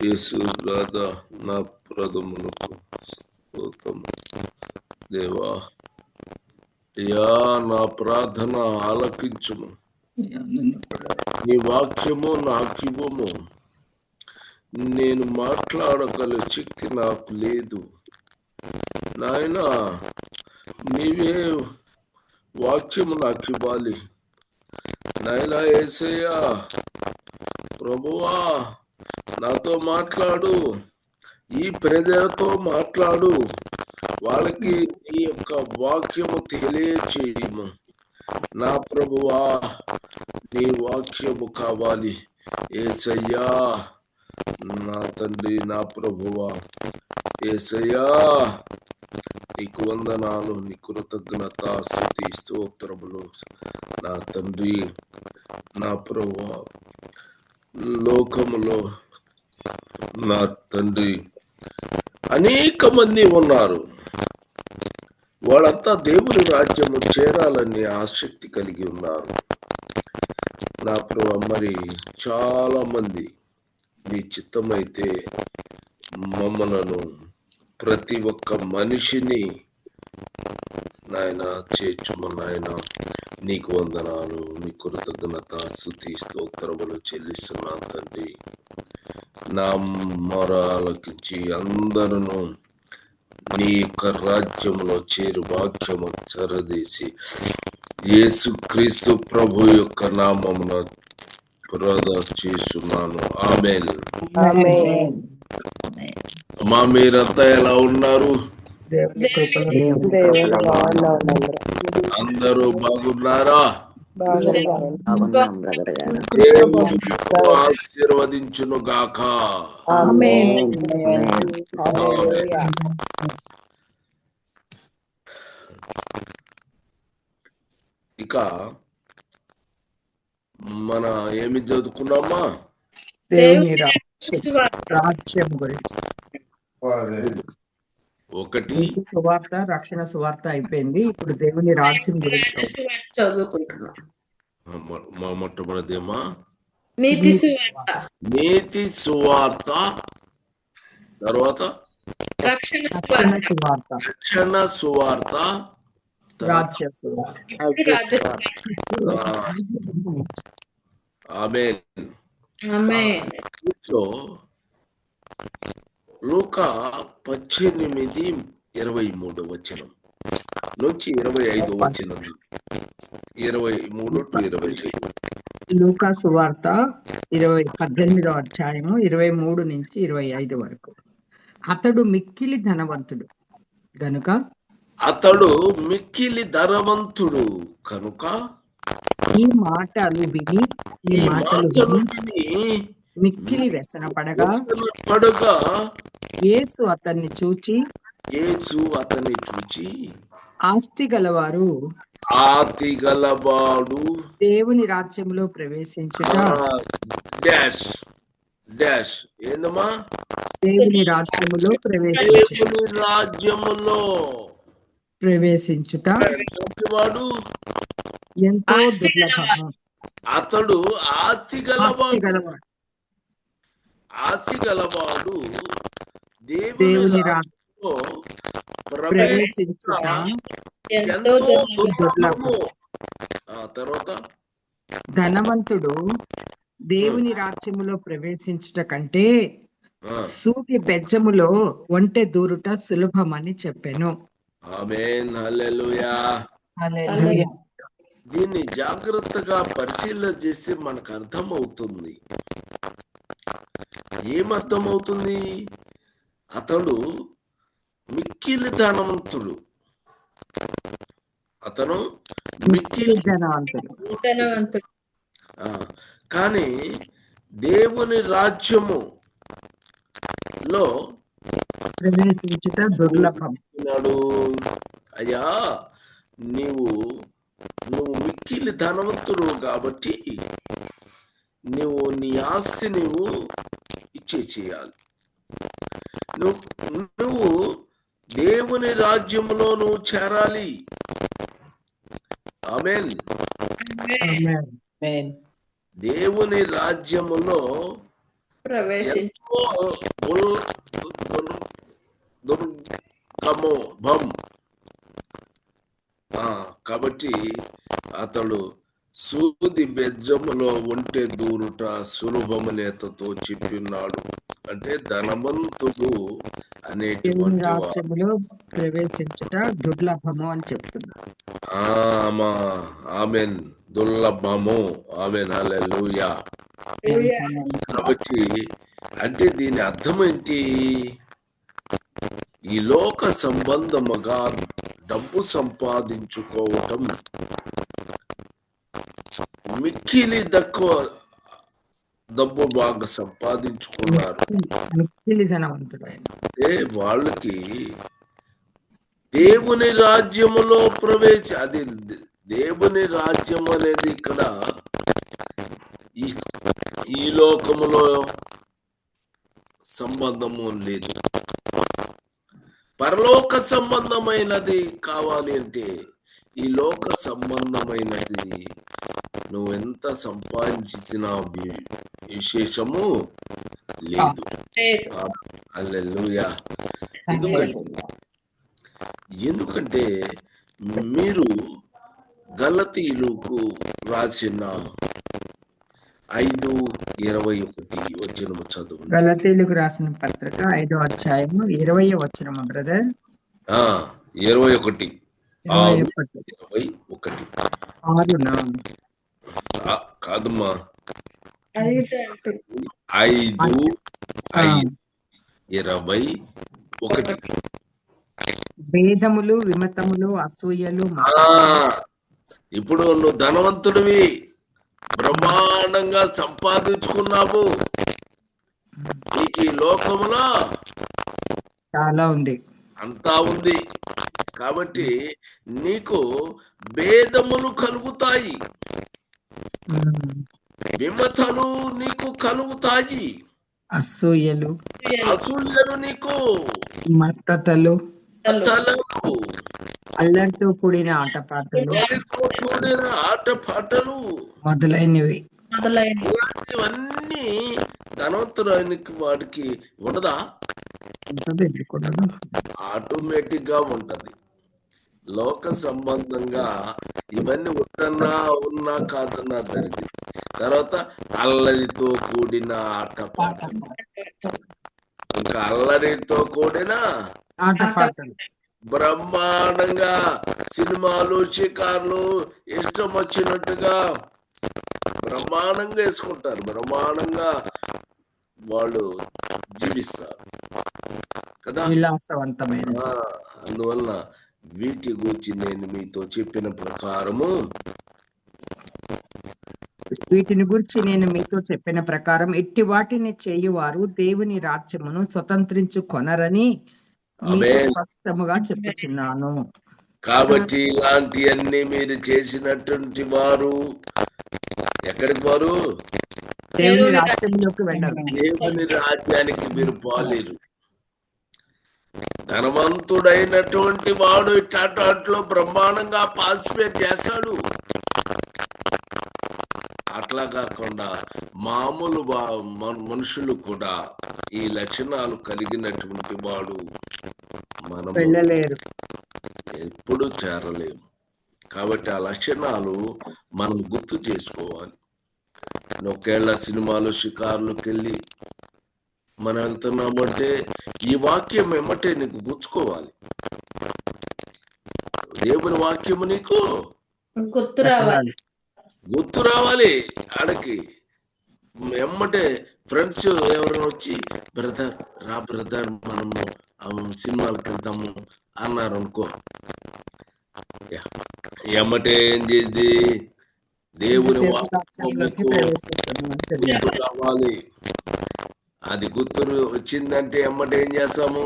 యేసు రాధా నా ప్రథములకు స్తోత్రము. దేవా అయ్యా, నా ప్రార్థన ఆలకించుము. నీ వాక్యము నాకివ్వము. నేను మాట్లాడగల శక్తి నాకు లేదు నాయనా. నీవే వాక్యము నాకు ఇవ్వాలి నాయనా. యేసయ్యా ప్రభువా, నాతో మాట్లాడు, ఈ ప్రజలతో మాట్లాడు, వాళ్ళకి నీ యొక్క వాక్యము తెలియచేయము నా ప్రభువా. నీ వాక్యము కావాలి యేసయ్యా, నా తండ్రి, నా ప్రభువా. యేసయ్యా నీకు వందనాలు, నీ కృతజ్ఞత, స్తుతి, స్తోత్రములు నా తండ్రి, నా ప్రభువా. లోకములో నా తండ్రి అనేక మంది ఉన్నారు, వాళ్ళంతా దేవుని రాజ్యము చేరాలని ఆసక్తి కలిగి ఉన్నారు నా ప్రభు. మరి చాలా మంది నీ చిత్తమైతే మమ్మలను, ప్రతి ఒక్క మనిషిని నాయన చేర్చుము నాయన. నీకు వందనాలు, నీ కృతజ్ఞత, స్తుతి, స్తోత్రములు చెల్లిస్తున్నా తండ్రి. నా మొర ఆలకించి అందరూ నీ యొక్క రాజ్యంలో చేరు వాక్యము చరదీసి యేసు క్రీస్తు ప్రభు యొక్క నామమున ప్రార్థన చేస్తున్నాను. ఆమేన్. అమ్మా, మీరంతా ఎలా ఉన్నారు? అందరూ బాగున్నారా? దేవుడు ఆశీర్వదించును గాక. ఇక మన ఏమి చదువుకున్నామా? దేవుని రాజ్యం గురించి. ఒకటి సువార్త, రక్షణ సువార్త అయిపోయింది. ఇప్పుడు దేవుని రాజ్యం గురించి చదువుకుంటున్నాం. మొట్టమొదటిదేమా నీతి సువార్త, తర్వాత రక్షణ సువార్త, రాజ్య సువార్త. ఆమేన్. లూకా 18:23 వచనం నుంచి 25 వచనం, 23 to 25. లూకా సువార్త 18వ అధ్యాయము 23 నుంచి 25 వరకు. అతడు మిక్కిలి ధనవంతుడు గనుక ఈ మాటలు విని మిక్కిలి వ్యసన పడగా యేసు అతన్ని చూచి ఆస్తి గలవాడు దేవుని రాజ్యంలో ప్రవేశించుట, ఏందమ్మా? దేవుని రాజ్యములో ప్రవేశించుట వాడు ఎంతో దుర్లభము. అతడు ఆస్తి గలవాడు దేవుని రాజ్యంలో ప్రవేశించుట ఎంతో దుర్లభము. తర్వాత ధనవంతుడు దేవుని రాజ్యములో ప్రవేశించుట కంటే సూటి బెజ్జములో ఒంటె దూరుట సులభమని చెప్పాను. ఆమేన్. హల్లెలూయా. దీన్ని జాగ్రత్తగా పరిశీలన చేస్తే మనకు అర్థమవుతుంది. ఏమర్థమవుతుంది? అతడు మిక్కిలి ధనవంతుడు. అతను మిక్కిలి ధనవంతుడు, కానీ దేవుని రాజ్యము లో ప్రవేశించుట దుర్లభం. అయ్యా, నువ్వు మిక్కిలి ధనవంతుడు కాబట్టి నువ్వు నీ ఆస్తి ఇచ్చేయాలి. నువ్వు దేవుని రాజ్యంలో నువ్వు చేరాలి. ఆమేన్. దేవుని రాజ్యములో ప్రవేశించు ఎంతో దుర్గమం. కాబట్టి అతడు సూది బెజ్జములో ఉంటే దూరుట సులభమునేతతో చెప్పినాడు. అంటే ధనవంతుడు దేవుని అనేటువంటి రాజ్యములో ప్రవేశించుట దుర్లభము అని చెప్తున్నారు. ఆమెన్, దుర్లభము. ఆమెన్, హల్లెలూయా. కాబట్టి అంటే దీని అర్థం ఏంటి? ఈ లోక సంబంధముగా డబ్బు సంపాదించుకోవటం మిక్కిలి తక్కువ డబ్బు బాగా సంపాదించుకున్నారు మిక్కిలి ధనవంతుడు ఆయన. అంటే వాళ్ళకి దేవుని రాజ్యములో అది దేవుని రాజ్యం అనేది ఇక్కడ ఈ లోకములో సంబంధము లేదు. పరలోక సంబంధమైనది కావాలి అంటే ఈ లోక సంబంధమైనది నువ్వెంత సంపాదించిన విశేషము లేదు. హల్లెలూయా. ఎందుకంటే మీరు గలతీయులకు రాసిన 5:21 వచనము చదువు. గలతీయులకు రాసిన పత్రిక 5వ అధ్యాయము 20వ వచనము బ్రదర్. 21 కాదమ్మా, 5:21. భేదములు, విమతములు, అసూయలు. ఇప్పుడు నువ్వు ధనవంతుడివి, బ్రహ్మాండంగా సంపాదించుకున్నావు, నీకు ఈ లోకములో చాలా ఉంది, అంతా ఉంది. కాబట్టి నీకు భేదములు కలుగుతాయి, విమతలు నీకు కలుగుతాయి, అసూయలు నీకు మత్తతలు, అల్లరితో కూడిన ఆటపాటలు మొదలైనవి. ఇవన్నీ ధనవంతురానికి వాడికి ఉండదా? ఆటోమేటిక్ గా ఉంటది. లోక సంబంధంగా ఇవన్నీ ఉన్నా కాదన్నా జరిగింది. తర్వాత అల్లరితో కూడిన ఆటపాటలు, ఇంకా అల్లరితో కూడిన ఆటపాటలు, బ్రహ్మాండంగా సినిమాలు, షికార్లు ఇష్టం వచ్చినట్టుగా బ్రహ్మాండంగా వేసుకుంటారు, బ్రహ్మాండంగా వాళ్ళు జీవిస్తారు కదా, విలాసవంతమైన. అందువల్ల వీటి గురించి నేను మీతో చెప్పిన ప్రకారము ఎట్టి వాటిని చేయువారు దేవుని రాజ్యమును స్వతంత్రించుకొనరని స్పష్టముగా చెప్పుచున్నాను. కాబట్టి ఇలాంటివన్నీ మీరు చేసినటువంటి వారు ఎక్కడికి వారు? దేవుని రాజ్యంలోకి వెళ్ళారు. దేవుని రాజ్యానికి మీరు పోలేరు. ధనవంతుడైనటువంటి వాడు ఇట్లాంట్లో బ్రహ్మాండంగా పార్టిసిపేట్ చేస్తాడు. అట్లా కాకుండా మామూలు మనుషులు కూడా ఈ లక్షణాలు కలిగినటువంటి వాడు మనం వెళ్ళలేరు, ఎప్పుడు చేరలేము. కాబట్టి ఆ లక్షణాలు మనం గుర్తు చేసుకోవాలి. ఒకేళ్ళ సినిమాలు, షికార్లకు వెళ్ళి మనం వెళ్తున్నామంటే ఈ వాక్యం ఏమంటే నీకు గుర్తుకోవాలి. దేవుని వాక్యము నీకు గుర్తు రావాలి. ఆడకి ఎమ్మటే ఫ్రెండ్స్ ఎవరైనా వచ్చి బ్రదర్ మనము సినిమాలకు వెళ్తాము అన్నారు అనుకో, ఎమ్మటే ఏం చేద్ది? దేవుని వాక్యముకు గుర్తు రావాలి. అది గుర్తు వచ్చిందంటే ఎమ్మటే ఏం చేస్తాము?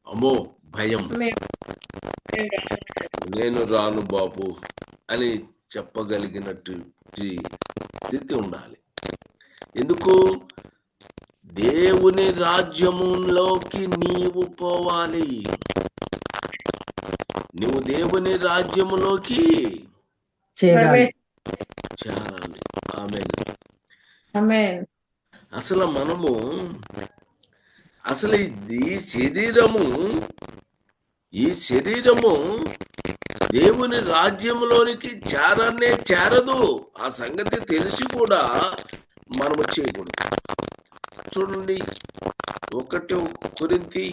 అమ్మో భయం, నేను రాను బాబు అని చెప్పగలిగినట్టు స్థితి ఉండాలి. ఎందుకు? దేవుని రాజ్యములోకి నీవు పోవాలి. నువ్వు దేవుని రాజ్యములోకి చేరాలి. ఆమేన్. అసలు మనము అసలు ఈ శరీరము దేవుని రాజ్యంలోనికి చేరదు. ఆ సంగతి తెలిసి కూడా మనము చేయకూడదు. చూడండి 1 కొరింథీ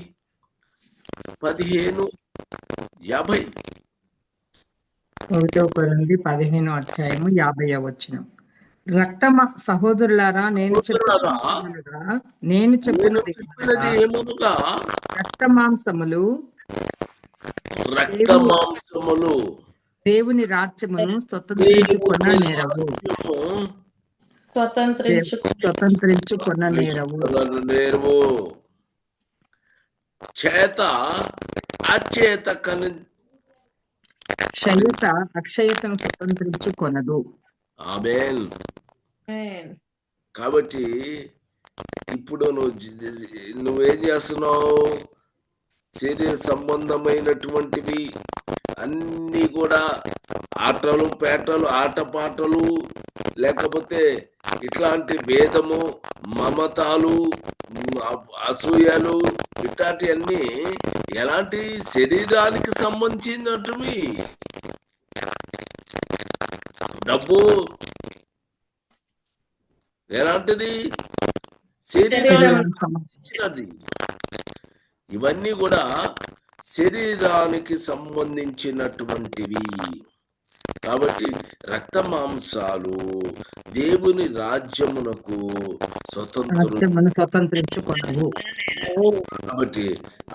15:50. 1 కొరింథీ 15:50. సహోదరులారా నేను చెప్పున్నది ఏమనగా రక్త మాంసములు దేవుని రాజ్యమును స్వతంత్రించుకొన నేరవు చేత అచేత అక్షయతను స్వతంత్రించుకొనదు. ఆమేన్. కాబట్టి ఇప్పుడు నువ్వేం చేస్తున్నావు? శరీర సంబంధమైనటువంటివి అన్ని కూడా ఆటపాటలు లేకపోతే ఇట్లాంటి భేదము, మమతాలు, అసూయలు ఇట్లాంటి అన్ని ఎలాంటి శరీరానికి సంబంధించినవి? డబ్బు ఎలాంటిది? శరీరానికి సంబంధించినది. ఇవన్నీ కూడా శరీరానికి సంబంధించినటువంటివి. కాబట్టి రక్త మాంసాలు దేవుని రాజ్యమునకు స్వతంత్రించుకొనవు. కాబట్టి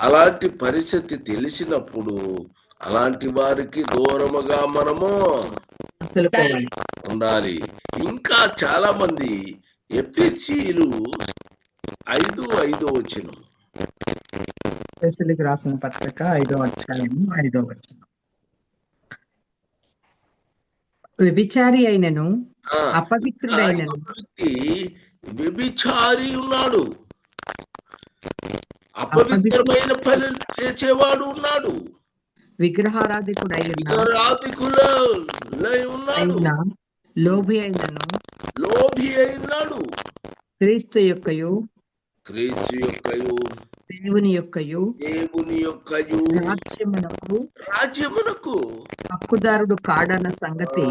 అలాంటి పరిస్థితి తెలిసినప్పుడు అలాంటి వారికి దూరముగా మనము ఉండాలి. ఇంకా చాలా మంది ఎఫెసీయులు 5:5 ఎఫెసీయులకు రాసిన పత్రిక 5:5. వ్యభిచారి అయినను అపవిత్రుడైనను వ్యభిచారి ఉన్నాడు, అపవిత్రమైన పనులు చేసేవాడు ఉన్నాడు, విగ్రహారాధికుడై ఉన్నాడు, లోభి అయినాడు, క్రీస్తు యొక్కయు దేవుని యొక్కయు రాజ్యమునకు హక్కుదారుడు కాడన్న సంగతి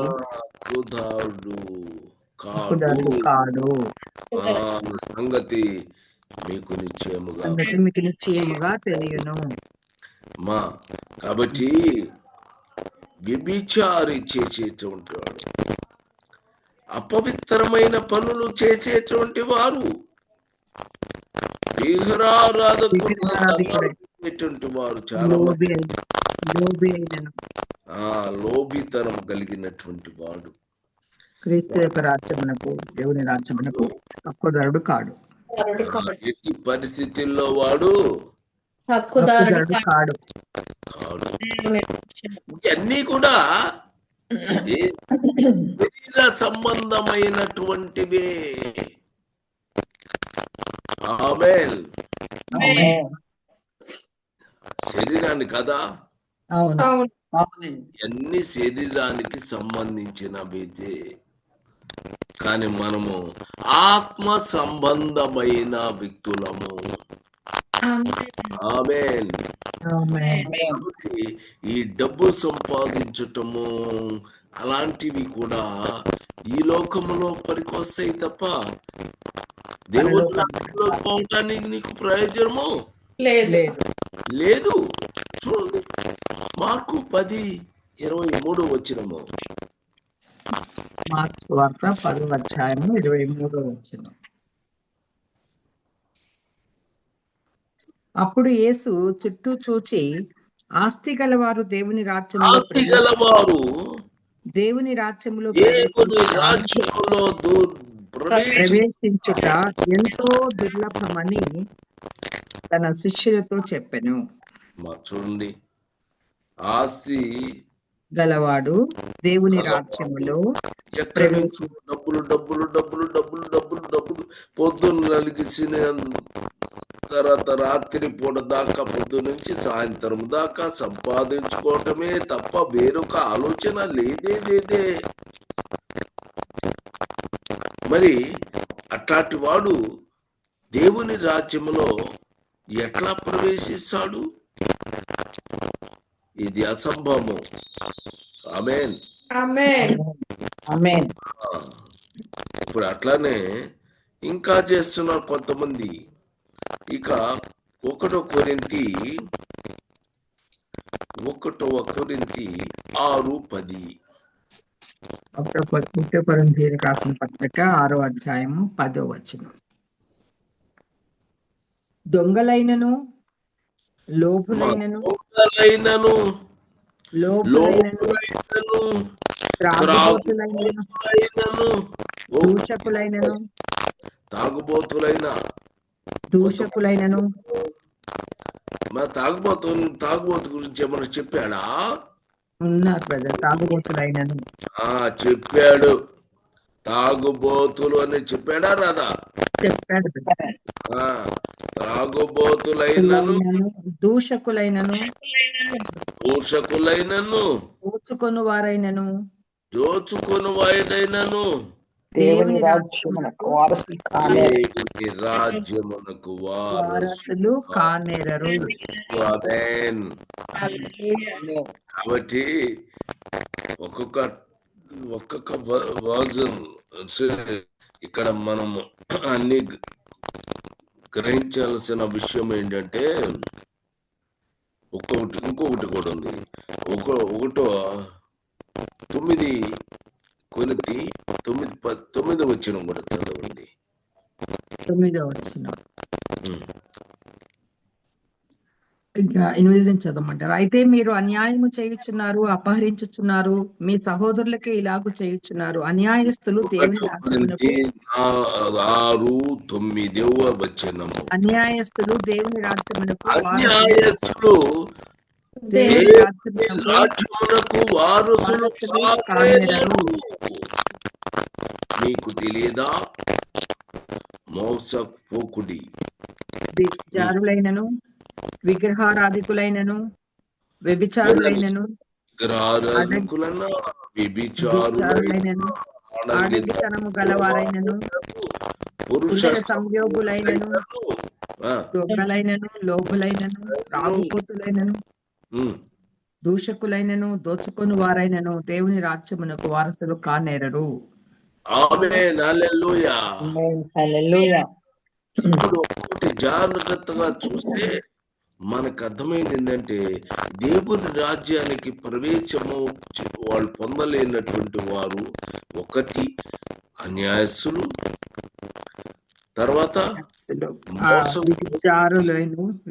మీకు నిశ్చయముగా తెలియను. కాబట్టి వ్యభిచారి చేసేటువంటి వాడు, అపవిత్రమైన పనులు చేసేటువంటి వారు, విగ్రహారాధకుడు వారు చాలా లోభితనం కలిగినటువంటి వాడు క్రీస్తు యొక్క రాజ్యమునకు దేవుని రాజ్యమునకు హక్కుదారుడు కాడు. ఎట్టి పరిస్థితుల్లో వాడు హక్కుదారుడు కాడు. ఇవన్నీ కూడా శరీర సంబంధమైనటువంటివే. ఆమేన్. శరీరాన్ని కదా, అన్ని శరీరానికి సంబంధించినవితే. కానీ మనము ఆత్మ సంబంధమైన వ్యక్తులము. ఆమేన్. ఈ డబ్బు సంపాదించటము అలాంటివి కూడా ఈ లోకములో పనికొస్తాయి తప్ప దేవుడు పోవటానికి నీకు ప్రయోజనము లేదు. చూడండి మార్కు 10:23. మార్కు సువార్త 10:23. అప్పుడు యేసు చుట్టూ చూచి ఆస్తి గలవారు దేవుని రాజ్యములో ప్రవేశించుట ఎంతో దుర్లభమని తన శిష్యులతో చెప్పెను. చూడండి, ఆస్తి గలవాడు దేవుని రాజ్యములో డబ్బులు పొద్దున్న నలిగిసిన తర్వాత రాత్రి పూట దాకా, పొద్దు నుంచి సాయంత్రం దాకా సంపాదించుకోవటమే తప్ప వేరొక ఆలోచన లేదే. మరి అట్లాంటి వాడు దేవుని రాజ్యములో ఎట్లా ప్రవేశిస్తాడు? ఇది అసంభవము. ఆమేన్. ఆమేన్. ఇప్పుడు అట్లానే ఇంకా చేస్తున్నారు కొంతమంది. ఇక 1 కొరింథీ 6:10. 1 కొరింథీయులకు రాసిన పత్రిక 6వ అధ్యాయము 10వ వచనం. దొంగలైనను లోపులైనను త్రాగుబోతులైనను దూషకులైనను తాగుబోతు గురించి ఏమన్నా చెప్పాడా? ఉన్నారు బ్రదర్. తాగుబోతులైనను చెప్పాడు. తాగుబోతులు అని చెప్పాడా రాదా? చెప్పాడు. తాగుబోతులైనను దూషకులైనను దోచుకొని వారైనను దేవుని రాజ్యమునకు వారసులు కానేరరు. కాబట్టి ఒక్కొక్క వర్జన్ ఇక్కడ మనం అన్ని గ్రహించాల్సిన విషయం ఏంటంటే ఇంకొకటి కూడా ఉంది. 9 కొరింథీ 9 వచనం కూడా చదవండి. 9వ వచనం ఇంకా 8 నుంచి చదవమంటారు. అయితే మీరు అన్యాయము చేయుచున్నారు, అపహరించుచున్నారు, మీ సహోదరులకే ఇలాగు చేయుచున్నారు. అన్యాయస్తులు దేవుని రాజ్యమునకు 6:9 వచనము. అన్యాయస్తులు దేవుని రాజ్యమునకు వారసులు కానేరరు. మీకు తెలియదా? మోసపోకుడి. జారులైనను విగ్రహారాధికులైనను వ్యభిచారులైనను ఆడంగితనము గలవారైనను పురుష సంయోగులైనను దొంగలైనను లోబులైనను త్రాగుబోతులైనను దూషకులైనను దోచుకొని వారైనను దేవుని రాజ్యమునకు వారసులు కానేరరు. ఆమేన్. హల్లెలూయా. హల్లెలూయా. ఇప్పుడు ఒకటి జాగ్రత్తగా చూస్తే మనకు అర్థమైంది ఏంటంటే దేవుని రాజ్యానికి ప్రవేశము వాళ్ళు పొందలేనటువంటి వారు ఒకటి అన్యాయస్తులు, తర్వాత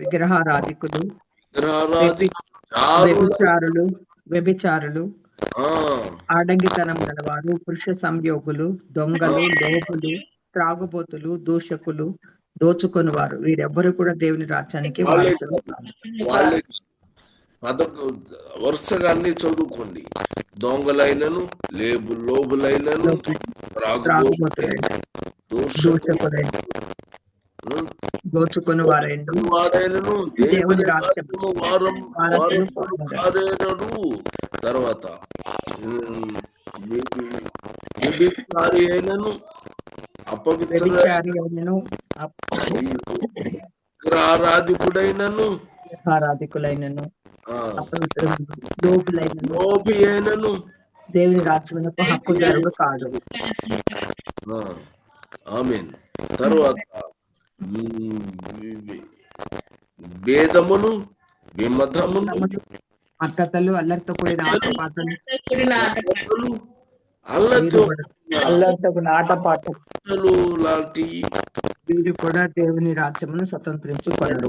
విగ్రహారాధికులు, వ్యభిచారులు, ఆడంగితనం గలవారు, పురుష సంయోగులు, దొంగలు, లోపులు, త్రాగుబోతులు, దూషకులు, దోచుకొని వారు, వీరెవ్వరు కూడా దేవుని రాజ్యానికి వారసులు. వరుసగా అన్ని చదువుకోండి. దొంగలైనను, లోబులైనను, దోచుకొని వారైనను దేవుని రాజ్యము వారసులు. తర్వాత అపవిత్రుడైనను ఆరాధికులైనను లోబి అయినను దేవుని రాజ్యమునకు హక్కుదారుడు కాదు. ఆమేన్. తర్వాత భేదమును, విమతమును, అక్కతలు, అల్లరితో కూడిన ఆటపాటలు లాంటి వీరు కూడా దేవుని రాజ్యమును స్వతంత్రించుకొనరు.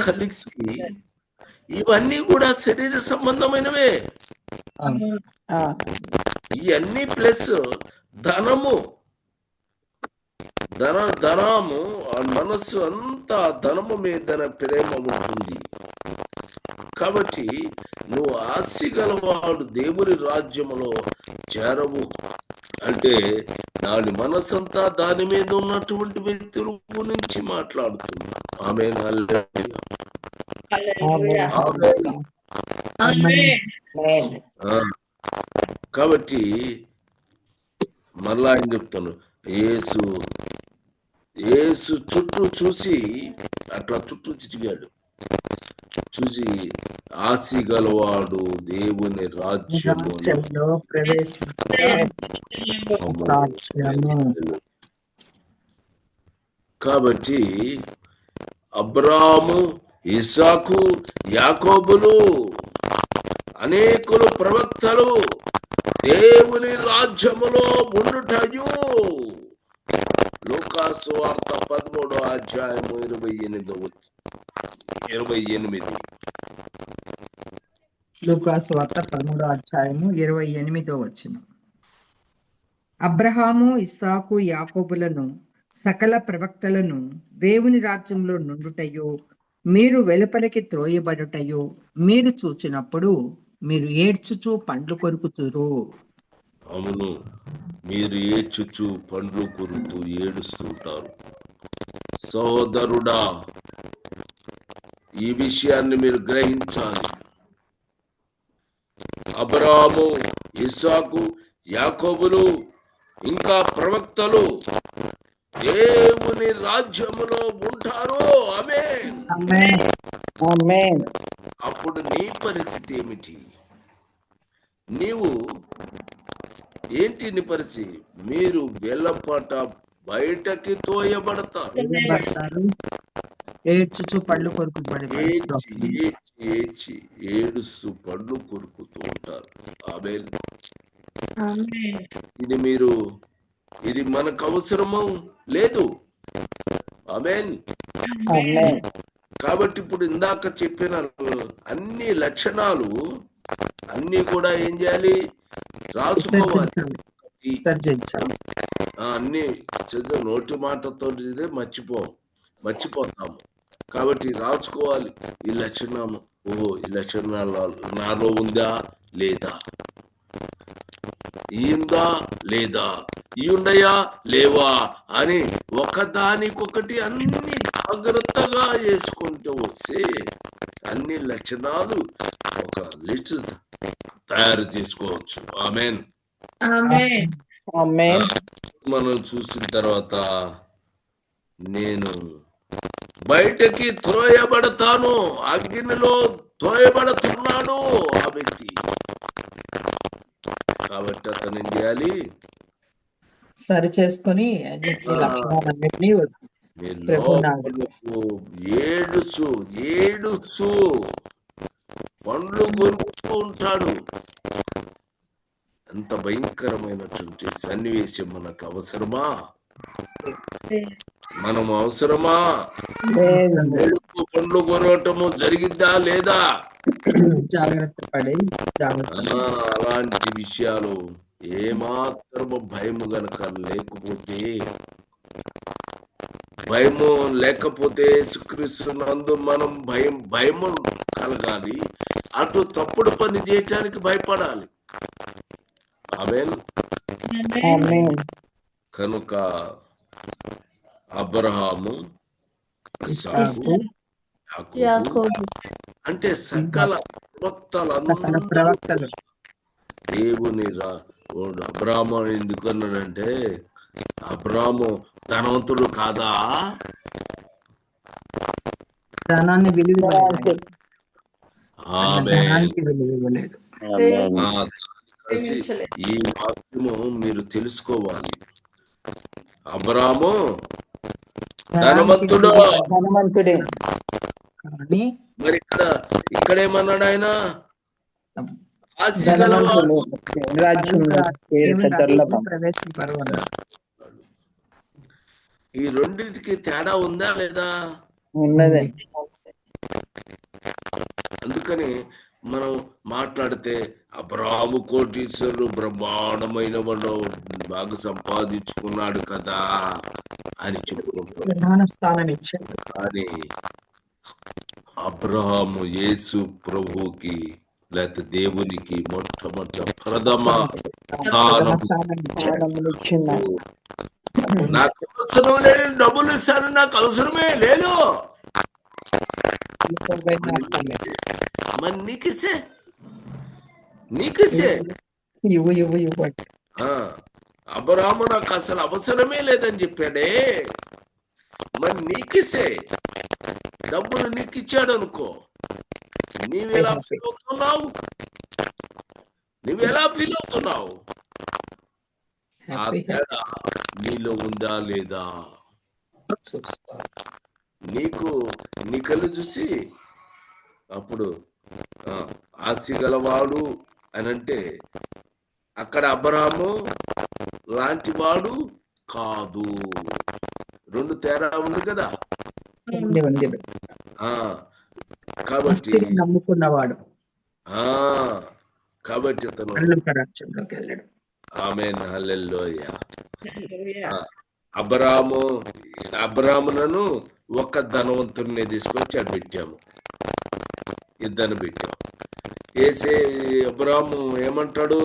కలిసి ఇవన్నీ కూడా శరీర సంబంధమైనవే. ఇవన్నీ ప్లస్ ధనము, మనస్సు అంతా ధనము మీద ప్రేమ ఉంటుంది. కాబట్టి నువ్వు ఆస్తి గలవాడు దేవుని రాజ్యములో చేరవు అంటే దాని మనస్సంతా దాని మీద ఉన్నటువంటి వ్యక్తుల గురించి మాట్లాడుతుంది. ఆమేన్. కాబట్టి మరలా ఆయన చెప్తాను, యేసు యేసు చుట్టూ చూసి అట్లా చుట్టూ తిరిగాడు. చూసి ఆసి గలవాడు దేవుని రాజ్యమును రాజ్యంలో సాక్ష్యము. కాబట్టి అబ్రాము, ఇస్సాకు, యాకోబులు అనేకులు ప్రవక్తలు దేవుని రాజ్యములో ఉండుటయు. లూకాసు వార్త 13వ అధ్యాయము 28. లూకాసు వార్త 13వ అధ్యాయము 28వ వచనం. అబ్రహాము, ఇస్సాకు, యాకోబులను సకల ప్రవక్తలను దేవుని రాజ్యంలో నుండుటయో మీరు వెలుపలికి త్రోయబడుటయో మీరు చూచినప్పుడు మీరు ఏడ్చుచూ పండ్లు కొరుకుతురు. అవును, మీరు ఏడ్చుచు పండ్లు కొరుకుతూ ఏడుస్తుంటారు. సహోదరుడా, ఈ విషయాన్ని మీరు గ్రహించాలి. అబ్రాహాము, ఇస్సాకు, యాకోబులు ఇంకా ప్రవక్తలు దేవుని రాజ్యములో ఉంటారు. ఆమేన్. ఆమేన్. అప్పుడు నీ పరిస్థితి ఏమిటి? నీవు ఏంటి నీ పరిస్థితి? మీరు వెళ్ళపాట బయటకి తోయబడతారు. ఏడ్చుచు పళ్ళు కొరుకుబడి ఏడ్చి ఏడుస్తూ పళ్ళు కొరుకుతూ ఉంటారు. ఆమేన్. ఇది మనకు అవసరము లేదు. ఆమేన్. కాబట్టి ఇప్పుడు ఇందాక చెప్పిన అన్ని లక్షణాలు అన్ని కూడా ఏం చేయాలి? రాసుకోవాలి. అన్ని నోటి మాటతో మర్చిపోతాము. కాబట్టి రాసుకోవాలి. ఈ లక్షణము, ఈ లక్షణాలు నాలో ఉందా లేదా, ఈందా లేదా, ఈ ఉండయా లేవా అని ఒకదానికొకటి అన్ని జాగ్రత్తగా చేసుకుంటూ వస్తే అన్ని లక్షణాలు ఒక లిస్ట్ తయారు చేసుకోవచ్చు. ఆమేన్. మనం చూసిన తర్వాత నేను బయటకి త్రోయబడతాను, అగ్నిలో త్రోయబడుతున్నాడు ఆ వ్యక్తి. కాబట్టి అతను ఏం చేయాలి? సరి చేసుకొని లక్షణాలన్నింటినీ ఏడుస్తూ పండ్లు కొరుకుతూ ఉంటాడు. ఎంత భయంకరమైనటువంటి సన్నివేశం మనకు అవసరమా? మనం అవసరమా? పండ్లు కొరవటము జరిగిద్దా లేదా? జాగ్రత్త పడి అలాంటి విషయాలు ఏమాత్రము భయము గనక లేకపోతే యేసుక్రీస్తునందు మనం భయము కలగాలి. అటు తప్పుడు పని చేయటానికి భయపడాలి. ఆమేన్. కనుక అబ్రహాము, యాకోబు అంటే సకల ప్రవక్తలు దేవుని అబ్రాము ఎందుకు అన్నాడంటే, అబ్రాము ధనవంతుడు కాదా? ధనాన్ని విలువ ఈ వాక్యము మీరు తెలుసుకోవాలి. అబ్రాము ధనవంతుడే. మరి ఇక్కడ ఏమన్నాడు ఆయన? ఈ రెండింటికి తేడా ఉందా లేదా? ఉన్నదే. అందుకని మనం మాట్లాడితే అబ్రాహాము కోటీశ్వరుడు బ్రహ్మాండమైన వాడు బాగా సంపాదించుకున్నాడు కదా అని చెప్పుకుంటాడు. కానీ అబ్రహాము యేసు ప్రభువుకి లేకపోతే దేవునికి మొట్టమొదటి ప్రథమ నాకు అవసరం లేదు, డబ్బులు ఇస్తాను, నాకు అవసరమే లేదు. మరి నీకిసే అబ్రహాము నాకు అసలు అవసరమే లేదని చెప్పాడే. మరి నీకిసే డబ్బులు నీకు ఇచ్చాడు అనుకో, నీవెలా ఫీల్ అవుతున్నావు? నువ్వెలా ఫీల్ అవుతున్నావు? ఆ తేడా నీలో ఉందా లేదా? నీ కళ్ళు చూసి అప్పుడు ఆస్తి గలవాడు అని అంటే అక్కడ అబ్రహాము లాంటి వాడు కాదు. రెండు తేడా ఉంది కదా. కాబట్టి నమ్ముకున్నవాడు కాబట్టి అతను ఆమేన్ హల్లెలూయా. అబ్రాములను ఒక ధనవంతుడిని తీసుకొచ్చి అది పెట్టాము, ఇద్దరు పెట్టాము. ఏసే అబ్రాము ఏమంటాడు?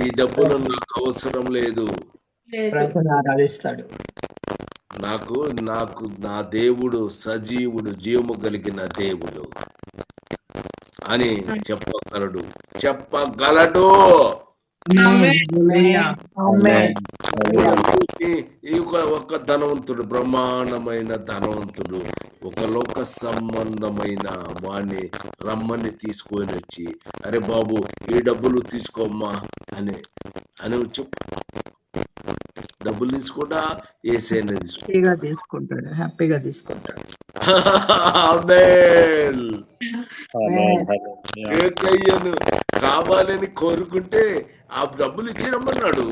ఈ డబ్బులు నాకు అవసరం లేదు, ఆరాధిస్తాడు. నాకు నా దేవుడు సజీవుడు, జీవము కలిగిన దేవుడు అని చెప్పగలడు. ఒక ధనవంతుడు, బ్రహ్మాండమైన ధనవంతుడు, ఒక లోక సంబంధమైన వాణ్ణి రమ్మని తీసుకొని వచ్చి, అరే బాబు ఈ డబ్బులు తీసుకోమ్మా అని చెప్పు. డబ్బులు తీసుకుంటా ఏసైనా తీసుకుంటాడు, హ్యాపీగా తీసుకుంటాడు. ఏసయ్యను కావాలని కోరుకుంటే ఆ డబ్బులు ఇచ్చిరమ్మన్నాడు.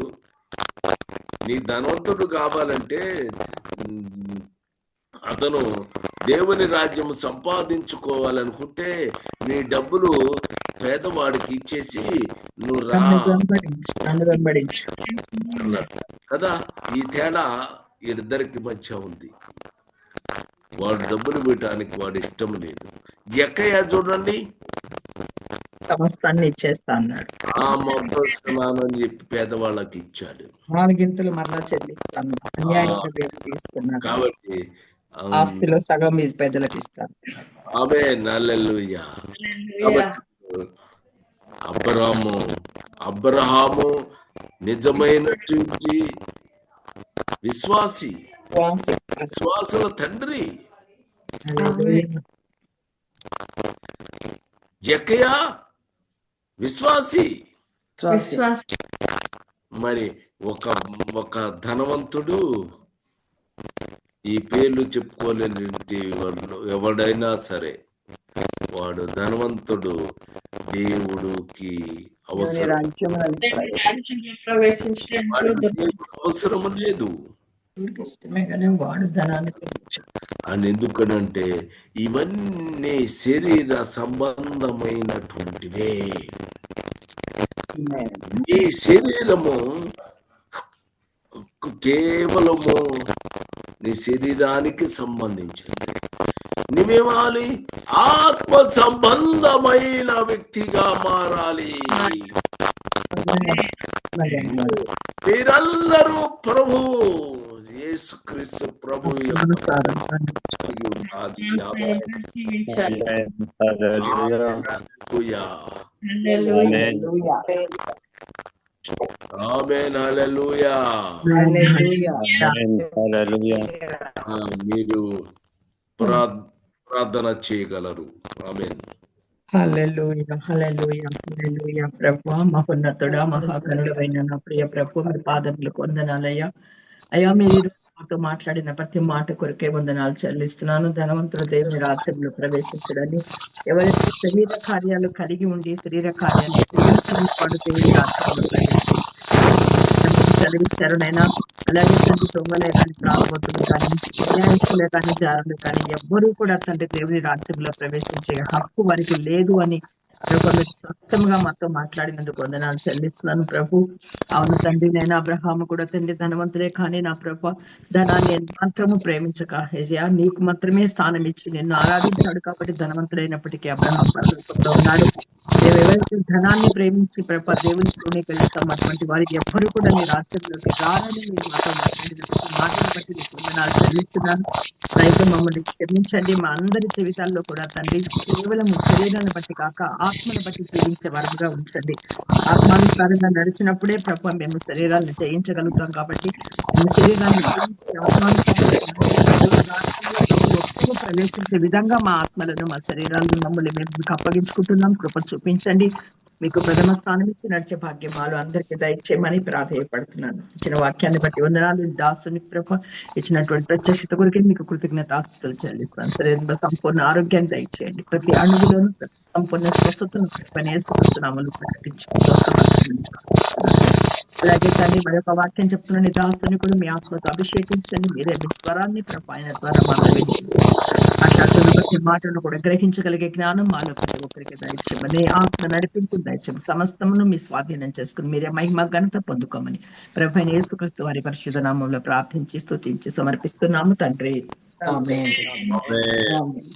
నీ ధనవంతుడు కావాలంటే అతను దేవుని రాజ్యం సంపాదించుకోవాలనుకుంటే నీ డబ్బులు పేదవాడికి ఇచ్చేసి నువ్వు రా కదా. ఈ తేడా ఇద్దరికి మధ్య ఉంది. వాడు డబ్బులు పెట్టడానికి వాడు ఇష్టం లేదు. ఎక్కయ్య చూడండి, సమస్తాన్ని ఇచ్చేస్తా అన్నాడు. అని చెప్పి పేదవాళ్ళకి ఇచ్చాడు. 4 గింతలు మరలా చెల్లిస్తాను. కాబట్టి ఆస్తిలో సగం మీ పేదలకు ఇస్తాను. ఆమేన్ హల్లెలూయా. అబ్రహాము నిజమైనటువంటి విశ్వాసుల తండ్రి. జక్కయ్య విశ్వాసి. మరి ఒక ధనవంతుడు, ఈ పేర్లు చెప్పుకోలేని వాళ్ళు ఎవడైనా సరే, వాడు ధనవంతుడు దేవుడికి అవసరం లేదు వాడు ధనాన్ని అని. ఎందుకనంటే ఇవన్నీ శరీర సంబంధమైనటువంటివే. నీ శరీరము కేవలము నీ శరీరానికి సంబంధించింది. నువ్వేమాలి? ఆత్మ సంబంధమైన వ్యక్తిగా మారాలి. మీరందరూ ప్రభు యేసుక్రీస్తు ప్రభు ఆమేన్ హల్లెలూయా. మీరు ప్రార్థన చేయగలరు. ఆమేన్. హల్లెలూయా హల్లెలూయా హల్లెలూయా. ప్రభువా, మహోన్నతుడా, మహాగణుడైన నా ప్రియ ప్రభు, మీ పాదములకు వందనాలయ్యా. అయ్యా, మీరు మాతో మాట్లాడిన ప్రతి మాట కొరకే వందనాలు చెల్లిస్తున్నాను. ధనవంతుడు దేవుని రాజ్యంలో ప్రవేశించడని ఎవరైతే శరీర కార్యాలు కలిగి ఉండి శరీర కార్యాలు వాడు దేవుని రాజ్యంలో చదివించారు నైనా. అలాగే తండ్రి దొంగలే కానీ, ప్రాణవతులు కానీ, న్యాయస్తులే కానీ, జారులు కానీ ఎవ్వరూ కూడా తండ్రి దేవుని రాజ్యంలో ప్రవేశించే హక్కు వారికి లేదు అని స్పష్టంగా మాతో మాట్లాడినందుకు వందనాలు చెల్లిస్తున్నాను ప్రభు. అవును తండ్రి, నేను అబ్రహాము కూడా తండ్రి ధనవంతులే కానీ నా ప్రభు ధనాన్ని మాత్రము ప్రేమించక హెజయా నీకు మాత్రమే స్థానం ఇచ్చి నిన్ను ఆరాధించాడు కాబట్టి ధనవంతుడైనప్పటికీ అబ్రహాం పరలోకంలో ఉన్నాడు. మేము ఎవరైతే ధనాన్ని ప్రేమించి ప్రభా దేవుని తృణీకరిస్తాం అటువంటి వారికి ఎవ్వరు కూడా నీ రాజ్యంలోకి రారని మీరు మాతో మాట్లాడిన ప్రతి మాటను బట్టి మీకు వందనాలు చెల్లిస్తున్నాను. అయితే మమ్మల్ని క్షమించండి. మా అందరి జీవితాల్లో కూడా తండ్రి కేవలం శరీరాన్ని బట్టి కాక ఆత్మను బట్టి జీవించే వరంగా ఉంచండి. ఆత్మానుసారంగా నడిచినప్పుడే ప్రభా మేము శరీరాన్ని జయించగలుగుతాం. కాబట్టి మేము శరీరాన్ని జయించి ఆత్మానుసారంగా దేవుని రాజ్యంలో ప్రభు ఒక్కరూ ప్రవేశించే విధంగా మా ఆత్మలను మా శరీరాలను మమ్మల్ని మేము మీకు అప్పగించుకుంటున్నాం. కృప చూపించండి. మీకు ప్రథమ స్థానం ఇచ్చి నడిచే భాగ్యం మాలో అందరికీ దయచేయమని ప్రాధేయపడుతున్నాను. ఇచ్చిన వాక్యాన్ని బట్టి వందనాలు. దాసుని ప్రభ ఇచ్చినటువంటి ప్రత్యక్షత కొరికి మీకు కృతజ్ఞతాస్తుతులు చెల్లిస్తాను. శరీరంలో సంపూర్ణ ఆరోగ్యాన్ని దయచేయండి. ప్రతి అణువులోనూ సంపూర్ణ స్వస్థతను పనిచేస్తున్నామని ప్రకటించి స్వస్థపరచమని ప్రార్థిస్తున్నాను. అలాగే తండ్రి మరొక వాక్యం చెప్తున్న నీ దాసుని కూడా మీ ఆత్మతో అభిషేకించండి. మీరే మీ స్వరాన్ని ఆయన ద్వారా మాకు మాట్లాడుతున్న ప్రతి మాటను కూడా గ్రహించగలిగే జ్ఞానం మాలో ప్రతి ఒక్కరికి దయచేయమని ఆత్మ నడిపింపు దయచేయమని సమస్తమును మీ స్వాధీనం చేసుకుని మీరే మహిమ ఘనత పొందుకోమని ప్రభు యేసుక్రీస్తు వారి పరిశుద్ధ నామంలో ప్రార్థించి స్తుతించి సమర్పిస్తున్నాము తండ్రి. ఆమేన్. ఆమేన్. ఆమేన్.